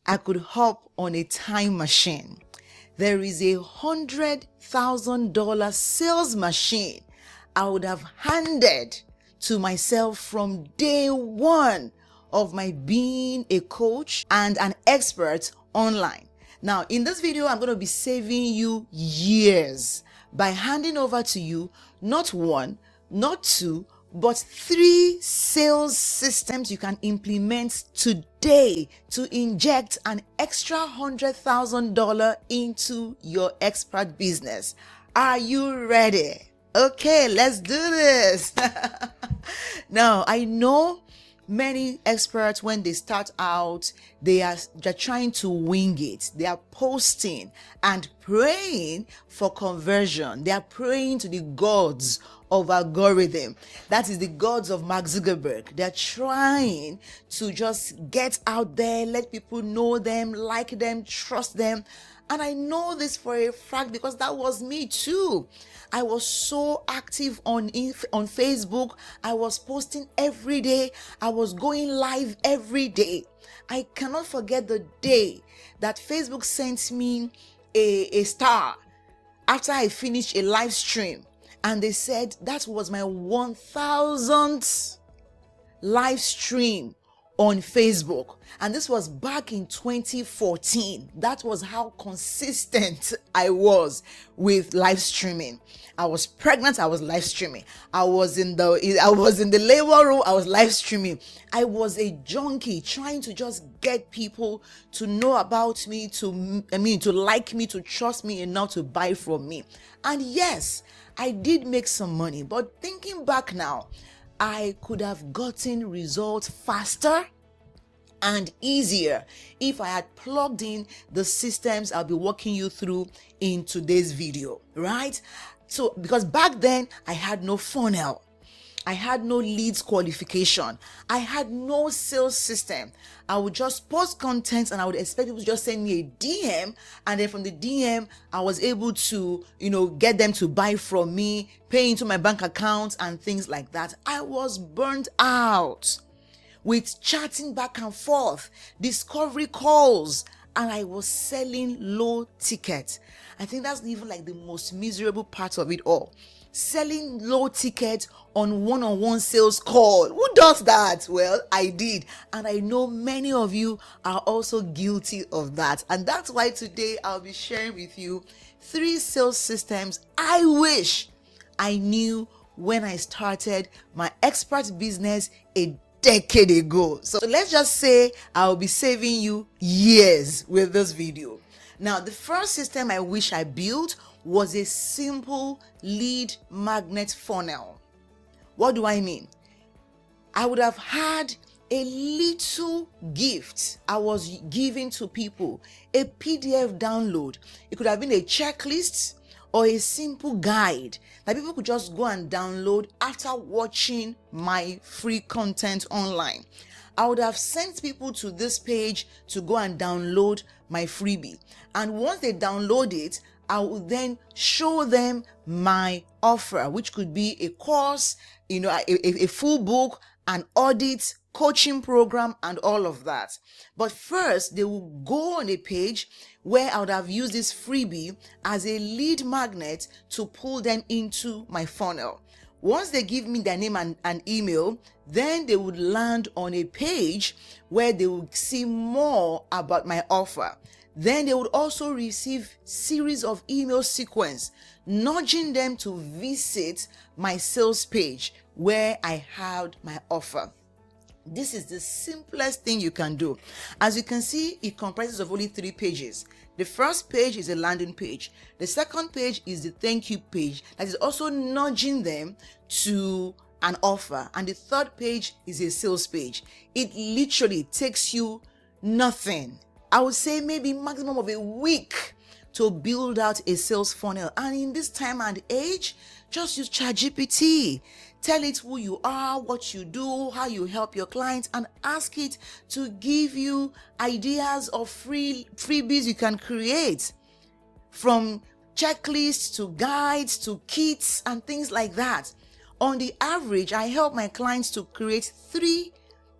I could hop on a time machine, there is a $100,000 sales machine I would have handed to myself from day one of my being a coach and an expert online. Now, in this video, I'm going to be saving you years by handing over to you not one, not two, but 3 sales systems you can implement today to inject an extra $100,000 into your expert business. Are you ready? Okay, let's do this. Now, I know many experts, when they start out, they're trying to wing it. They are posting and praying for conversion. They are praying to the gods of algorithm. That is the gods of Mark Zuckerberg. They're trying to just get out there, let people know them, like them, trust them. And I know this for a fact because that was me too. I was so active on Facebook. I was posting every day. I was going live every day. I cannot forget the day that Facebook sent me a star after I finished a live stream. And they said that was my 1,000th live stream on Facebook. And this was back in 2014. That was how consistent I was with live streaming. I was pregnant, I was live streaming. I was in the labor room, I was live streaming. I was a junkie trying to just get people to know about me, to like me, to trust me enough to buy from me. And yes, I did make some money, but thinking back now, I could have gotten results faster and easier if I had plugged in the systems I'll be walking you through in today's video, right? So, because back then I had no funnel, I had no leads qualification, I had no sales system. I would just post content and I would expect people to just send me a DM, and then from the DM I was able to, get them to buy from me, pay into my bank account and things like that. I was burnt out with chatting back and forth, discovery calls, and I was selling low tickets. I think that's even like the most miserable part of it all. Selling low tickets on one-on-one sales call. Who does that? Well, I did. And I know many of you are also guilty of that. And that's why today I'll be sharing with you 3 sales systems I wish I knew when I started my expert business a decade ago. So let's just say I'll be saving you years with this video. Now, the first system I wish I built was a simple lead magnet funnel. What do I mean? I would have had a little gift I was giving to people, a PDF download. It could have been a checklist or a simple guide that people could just go and download after watching my free content online. I would have sent people to this page to go and download my freebie. And once they download it, I would then show them my offer, which could be a course, a full book, an audit, coaching program, and all of that. But first, they will go on a page where I would have used this freebie as a lead magnet to pull them into my funnel. Once they give me their name and email, then they would land on a page where they would see more about my offer. Then they would also receive series of email sequence, nudging them to visit my sales page where I had my offer. This is the simplest thing you can do. As you can see, it comprises of only 3 pages. The first page is a landing page. The second page is the thank you page that is also nudging them to an offer. And the third page is a sales page. It literally takes you nothing. I would say maybe maximum of a week to build out a sales funnel. And in this time and age, just use ChatGPT. Tell it who you are, what you do, how you help your clients, and ask it to give you ideas of freebies you can create, from checklists to guides to kits and things like that. On the average, I help my clients to create 3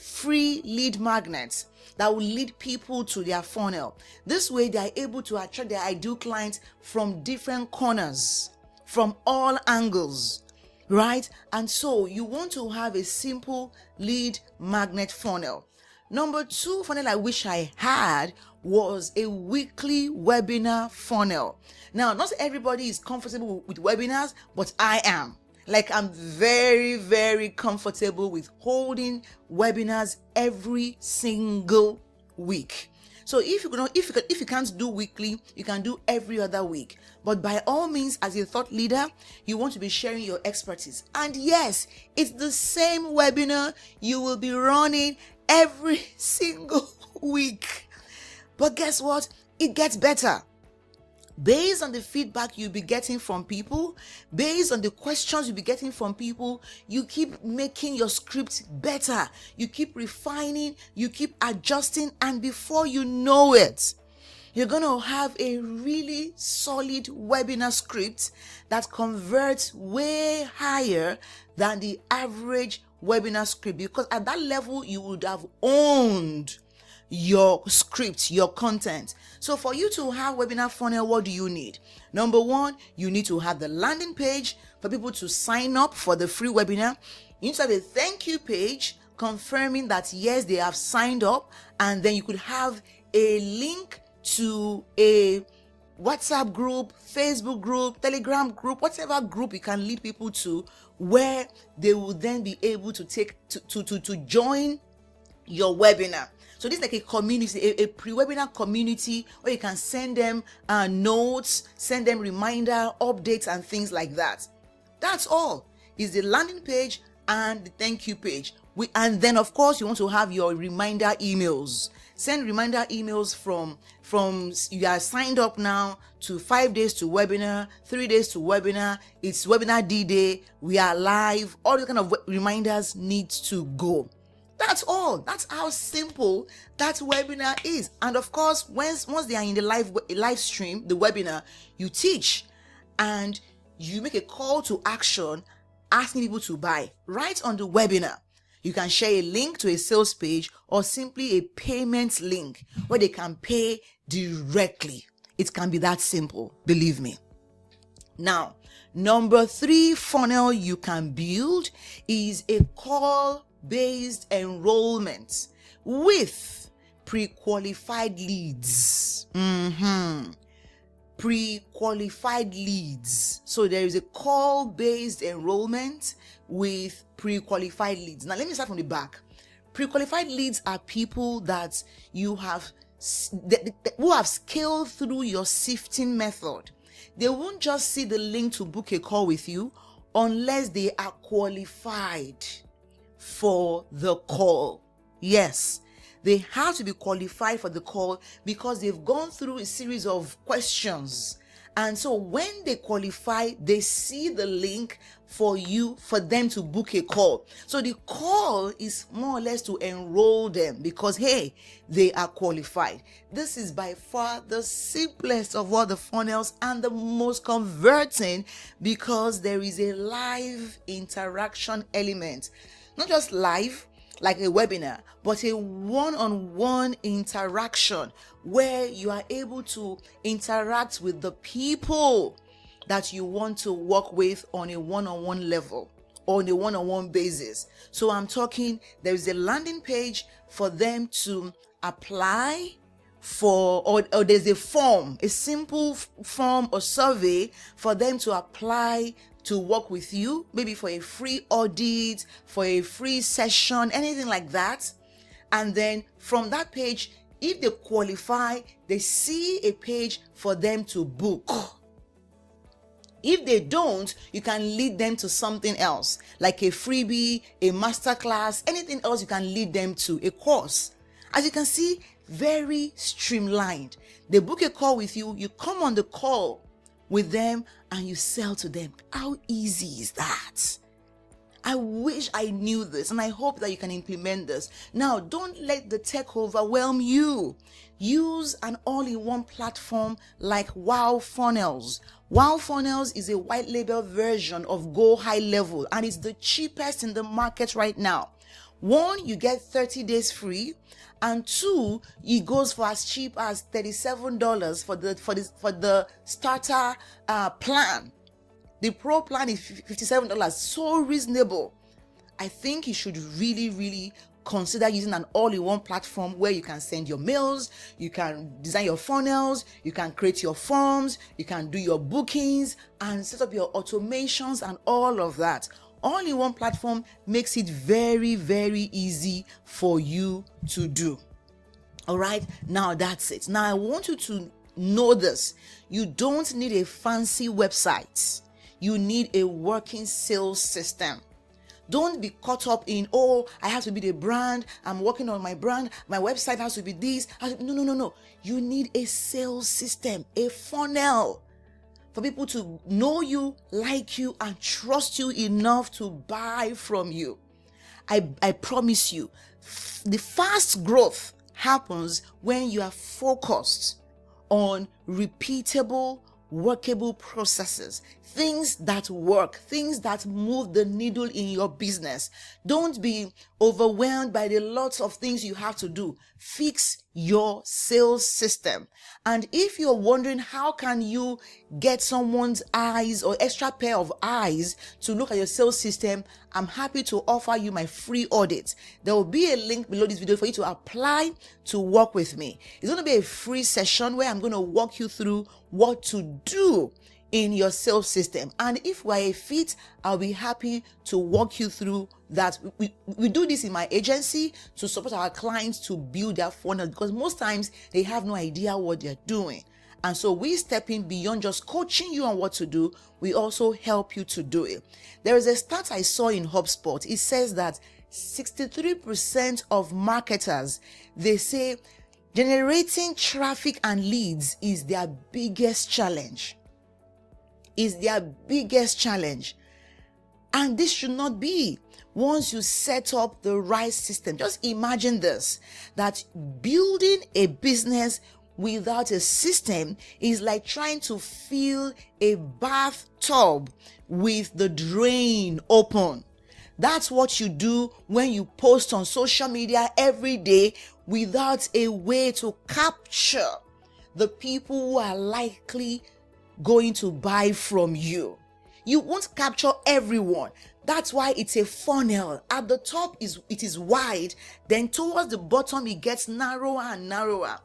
free lead magnets that will lead people to their funnel. This way, they are able to attract their ideal clients from different corners, from all angles, right? And so you want to have a simple lead magnet funnel. Number 2 funnel I wish I had was a weekly webinar funnel. Now, not everybody is comfortable with webinars, but I am. Like, I'm very, very comfortable with holding webinars every single week. So if you can't do weekly, you can do every other week. But by all means, as a thought leader, you want to be sharing your expertise. And yes, it's the same webinar you will be running every single week. But guess what? It gets better. Based on the feedback you'll be getting from people, based on the questions you'll be getting from people, you keep making your script better. You keep refining, you keep adjusting, and before you know it, you're going to have a really solid webinar script that converts way higher than the average webinar script, because at that level, you would have owned your script, your content. So for you to have webinar funnel, what do you need? Number 1, you need to have the landing page for people to sign up for the free webinar. You need to have a thank you page confirming that yes, they have signed up, and then you could have a link to a WhatsApp group, Facebook group, Telegram group, whatever group you can lead people to, where they will then be able to to join your webinar. So this is like a community, a pre-webinar community where you can send them notes, send them reminder, updates, and things like that. That's all. Is the landing page and the thank you page. And then of course you want to have your reminder emails. Send reminder emails from you are signed up now to 5 days to webinar, 3 days to webinar, it's webinar D-Day, we are live. All these kind of reminders need to go. That's all. That's how simple that webinar is. And of course, once they are in the live stream, the webinar, you teach and you make a call to action asking people to buy right on the webinar. You can share a link to a sales page or simply a payment link where they can pay directly. It can be that simple, believe me. Now, number 3 funnel you can build is a call-based enrollment with pre-qualified leads. Pre-qualified leads. So there is a call-based enrollment with pre-qualified leads. Now let me start from the back. Pre-qualified leads are people that you have who have scaled through your sifting method. They won't just see the link to book a call with you unless they are qualified for the call. Yes, they have to be qualified for the call because they've gone through a series of questions. And so when they qualify, they see the link for them to book a call. So the call is more or less to enroll them because, hey, they are qualified. This is by far the simplest of all the funnels and the most converting because there is a live interaction element. Not just live, like a webinar, but a one-on-one interaction where you are able to interact with the people that you want to work with on a one-on-one level, on a one-on-one basis. So I'm talking, there is a landing page for them to apply for, or there's a form, a simple form or survey for them to apply to work with you, maybe for a free audit, for a free session, anything like that. And then from that page, if they qualify, they see a page for them to book. If they don't, you can lead them to something else, like a freebie, a masterclass, anything else you can lead them to, a course. As you can see, very streamlined. They book a call with you, you come on the call with them and you sell to them. How easy is that? I wish I knew this and I hope that you can implement this. Now, don't let the tech overwhelm you. Use an all-in-one platform like Wow Funnels. Wow Funnels is a white label version of Go High Level and it's the cheapest in the market right now. One, you get 30 days free, and two, it goes for as cheap as $37 for the starter plan. The pro plan is $57, so reasonable. I think you should really consider using an all-in-one platform where you can send your mails, you can design your funnels, you can create your forms, you can do your bookings and set up your automations and all of that. All-in-one platform makes it very easy for you to do. All right, now that's it. Now I want you to know this. You don't need a fancy website. You need a working sales system. Don't be caught up in, oh, I have to be the brand. I'm working on my brand. My website has to be this. No. You need a sales system, a funnel for people to know you, like you, and trust you enough to buy from you. I promise you, the fast growth happens when you are focused on repeatable, workable processes, things that work, things that move the needle in your business. Don't be overwhelmed by the lots of things you have to do. Fix your sales system. And if you're wondering how can you get someone's eyes or extra pair of eyes to look at your sales system, I'm happy to offer you my free audit. There will be a link below this video for you to apply to work with me. It's going to be a free session where I'm going to walk you through what to do in your sales system. And if we're a fit, I'll be happy to walk you through that. We do this in my agency to support our clients to build their funnel, because most times they have no idea what they're doing. And so we step in beyond just coaching you on what to do. We also help you to do it. There is a stat I saw in HubSpot. It says that 63% of marketers, they say generating traffic and leads is their biggest challenge. And this should not be. Once you set up the right system, just imagine this, that building a business without a system is like trying to fill a bathtub with the drain open. That's what you do when you post on social media every day without a way to capture the people who are likely going to buy from you. You won't capture everyone. That's why it's a funnel. At the top it is wide, then towards the bottom it gets narrower and narrower.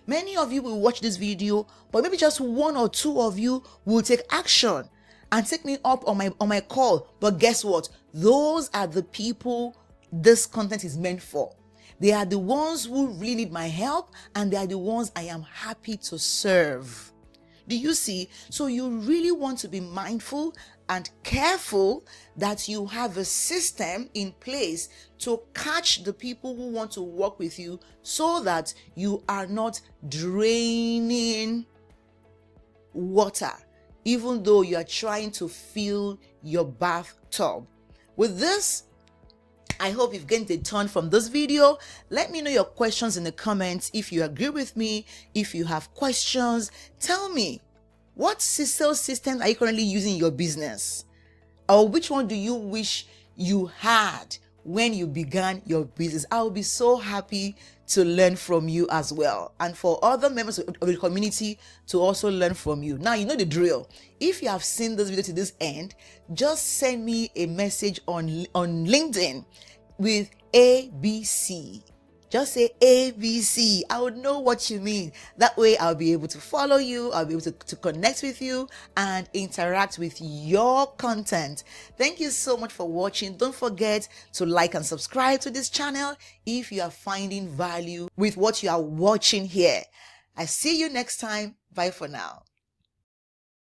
Many of you will watch this video, but maybe just one or two of you will take action and take me up on my call. But guess what? Those are the people this content is meant for. They are the ones who really need my help, and they are the ones I am happy to serve. Do you see? So you really want to be mindful and careful that you have a system in place to catch the people who want to work with you, so that you are not draining water, even though you are trying to fill your bathtub. With this, I hope you've gained a ton from this video. Let me know your questions in the comments. If you agree with me, if you have questions, tell me, what sales systems are you currently using in your business? Or which one do you wish you had when you began your business? I will be so happy to learn from you as well, and for other members of the community to also learn from you. Now, you know the drill. If you have seen this video to this end, just send me a message on LinkedIn with ABC. Just say ABC. I would know what you mean. That way I'll be able to follow you. I'll be able to connect with you and interact with your content. Thank you so much for watching. Don't forget to like and subscribe to this channel if you are finding value with what you are watching here. I see you next time. Bye for now.